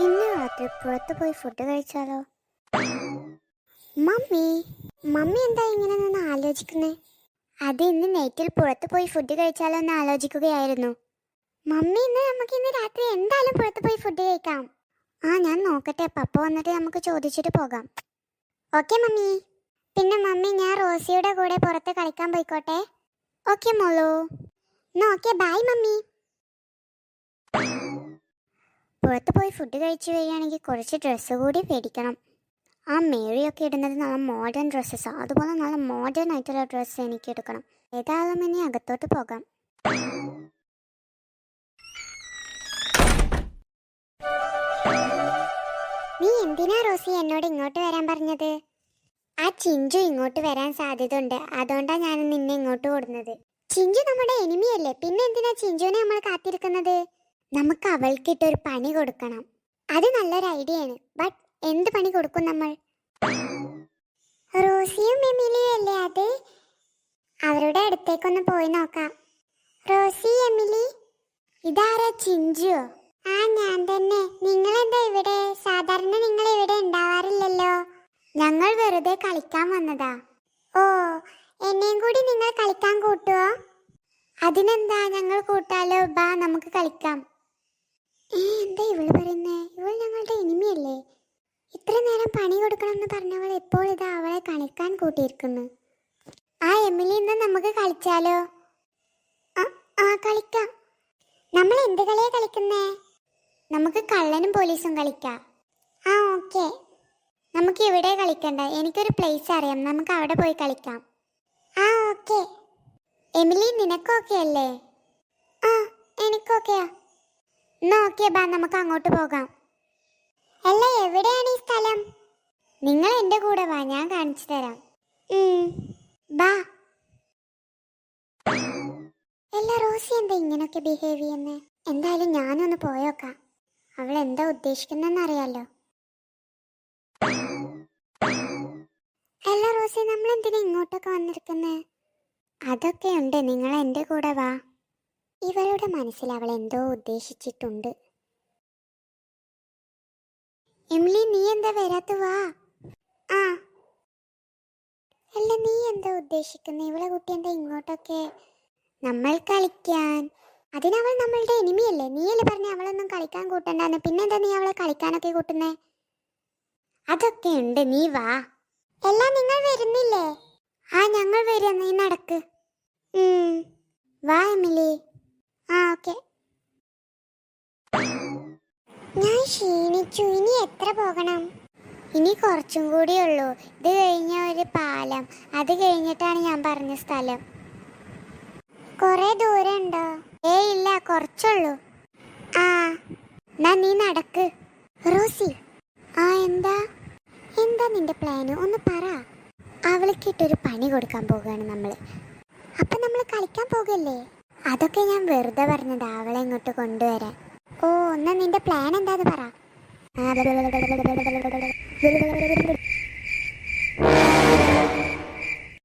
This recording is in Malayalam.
ഇന്ന് രാത്രി പുറത്ത് പോയി ഫുഡ് കഴിച്ചാലോ? മമ്മി മമ്മി എന്താ ഇങ്ങനെ നിന്ന് ആലോചിക്കുന്നേ? അത് ഇന്ന് നൈറ്റിൽ പുറത്ത് പോയി ഫുഡ് കഴിച്ചാലോ എന്ന് ആലോചിക്കുകയായിരുന്നു. മമ്മി ഇന്ന് രാത്രി എന്തായാലും പുറത്ത് പോയി ഫുഡ് കഴിക്കാം. ഞാൻ നോക്കട്ടെ, പപ്പ വന്നിട്ട് നമുക്ക് ചോദിച്ചിട്ട് പോകാം. Okay mummy. പിന്നെ മമ്മി, ഞാൻ റോസിയുടെ കൂടെ പുറത്ത് കളിക്കാൻ പോയിക്കോട്ടെ? ഓക്കെ മോളൂ. Okay bye mummy. പുറത്ത് പോയി ഫുഡ് കഴിച്ചു കഴിയുകയാണെങ്കിൽ കുറച്ച് ഡ്രസ്സ് കൂടി മേടിക്കണം. മേരിയൊക്കെ ഇടുന്നത് നല്ല മോഡേൺ ഡ്രസ്സസാണ്, അതുപോലെ നല്ല മോഡേൺ ആയിട്ടുള്ള ഡ്രസ്സ് എനിക്ക് എടുക്കണം. ഏതായാലും ഇനി അകത്തോട്ട് പോകാം. നീ എന്തിനാ റോസി എന്നോട് ഇങ്ങോട്ട് വരാൻ പറഞ്ഞത്? ആ ചിഞ്ചു ഇങ്ങോട്ട് വരാൻ സാധ്യത ഉണ്ട്, അതുകൊണ്ടാണ് ഞാൻ നിന്നെ ഇങ്ങോട്ട് കൊടുന്നത്. ചിഞ്ചു നമ്മുടെ എനിമിയല്ലേ, പിന്നെ എന്തിനാ ചിഞ്ചുവിനെ നമ്മൾ കാത്തിരിക്കുന്നത്? നമുക്ക് അവൾക്കിട്ടൊരു പണി കൊടുക്കണം. അത് നല്ലൊരു ഐഡിയ ആണ്. ബട്ട് എന്ത് പണി കൊടുക്കും നമ്മൾ? റോസിയും എമിലിയും അല്ലേ അത്? അവരുടെ അടുത്തേക്കൊന്ന് പോയി നോക്കാം. റോസി, എമിലി, ഇതാരാ? ചിഞ്ചുവോ? ഞാൻ തന്നെ. നിങ്ങളെന്താ ഇവിടെ? സാധാരണ നിങ്ങൾ ഇവിടെ ഉണ്ടാവാറില്ലല്ലോ. ഞങ്ങൾ വെറുതെ കളിക്കാൻ വന്നതാ. ഓ, എന്നെയും കൂടി നിങ്ങൾ കളിക്കാൻ കൂട്ടുവോ? അതിനെന്താ, ഞങ്ങൾ കൂട്ടാലോ. ബാ, നമുക്ക് കളിക്കാം. എന്താ ഇവള് പറയുന്നേ? ഇവൾ ഞങ്ങളുടെ എനിമിയല്ലേ? ഇത്ര നേരം പണി കൊടുക്കണം എന്ന് പറഞ്ഞവൾ ഇപ്പോൾ ഇതാ അവളെ കളിക്കാൻ കൂട്ടിയിരിക്കുന്നു. എമിലി, ഇന്ന് നമുക്ക് കളിച്ചാലോ? കളിക്കാം. നമ്മൾ എന്ത് കളിയാ കളിക്കുന്നേ? നമുക്ക് കള്ളനും പോലീസും കളിക്കാം. ഓക്കെ. നമുക്ക് ഇവിടെ കളിക്കണ്ട, എനിക്കൊരു പ്ലേസ് അറിയാം, നമുക്ക് അവിടെ പോയി കളിക്കാം. ഓക്കെ. എമിലി, നിനക്കൊക്കെ അല്ലേ? എനിക്കൊക്കെയാ. ഓക്കെ, ബാ, നമുക്ക് അങ്ങോട്ട് പോകാം. അല്ല, എവിടെയാണ് ഈ സ്ഥലം? നിങ്ങൾ എൻ്റെ കൂടെ വാ, ഞാൻ കാണിച്ചു തരാം. ബാ. അല്ല റോസി, എന്താ ഇങ്ങനൊക്കെ ബിഹേവ് ചെയ്യുന്നേ? എന്തായാലും ഞാനൊന്ന് പോയോക്കാം, അവൾ എന്താ ഉദ്ദേശിക്കുന്നെന്ന് അറിയാലോ. അല്ല റോസി, നമ്മൾ എന്തിനാ ഇങ്ങോട്ടൊക്കെ വന്നിരിക്കുന്നേ? അതൊക്കെ ഉണ്ട്, നിങ്ങൾ എൻ്റെ കൂടെ വാ. ഇവളുടെ മനസ്സിൽ അവൾ എന്തോ ഉദ്ദേശിച്ചിട്ടുണ്ട്. എമിലി, നീ എന്താ വരാത്ത? വാ. അല്ല, നീ എന്താ ഉദ്ദേശിക്കുന്നത്? ഇവളെ കുട്ടി എന്താ ഇങ്ങോട്ടൊക്കെ? നമ്മൾ കളിക്കാൻ. അതിനവൾ നമ്മളുടെ എനിമിയല്ലേ? നീയല്ലേ പറഞ്ഞ അവളൊന്നും കളിക്കാൻ കൂട്ടണ്ടെന്ന്, പിന്നെന്താ നീ അവളെ കളിക്കാനൊക്കെ കൂട്ടുന്നേ? അതൊക്കെ ഉണ്ട്, നീ വാ. എല്ലാം നിങ്ങൾ വരുന്നില്ലേ? ഞങ്ങൾ വരാം, നീ നടക്ക്. വാ എമിലി. ഓക്കെ. ഞാൻ ക്ഷീണിച്ചു, ഇനി എത്ര പോകണം? ഇനി കുറച്ചും കൂടി ഉള്ളൂ. ഇത് കഴിഞ്ഞ ഒരു പാലം, അത് കഴിഞ്ഞിട്ടാണ് ഞാൻ പറഞ്ഞ സ്ഥലം. കുറെ ദൂരം ഉണ്ടോ? ഇല്ല, കുറച്ചുള്ളൂ. എന്നാ നീ നടക്ക്. റോസി, എന്താ നിന്റെ പ്ലാന്? ഒന്ന് പറ. അവൾക്കിട്ടൊരു പണി കൊടുക്കാൻ പോകുകയാണ് നമ്മള്. അപ്പൊ നമ്മൾ കളിക്കാൻ പോകല്ലേ? അതൊക്കെ ഞാൻ വെറുതെ പറഞ്ഞതാ, അവളെ ഇങ്ങോട്ട് കൊണ്ടുവരാൻ. എന്നാ നിന്റെ പ്ലാൻ എന്താന്ന് പറ.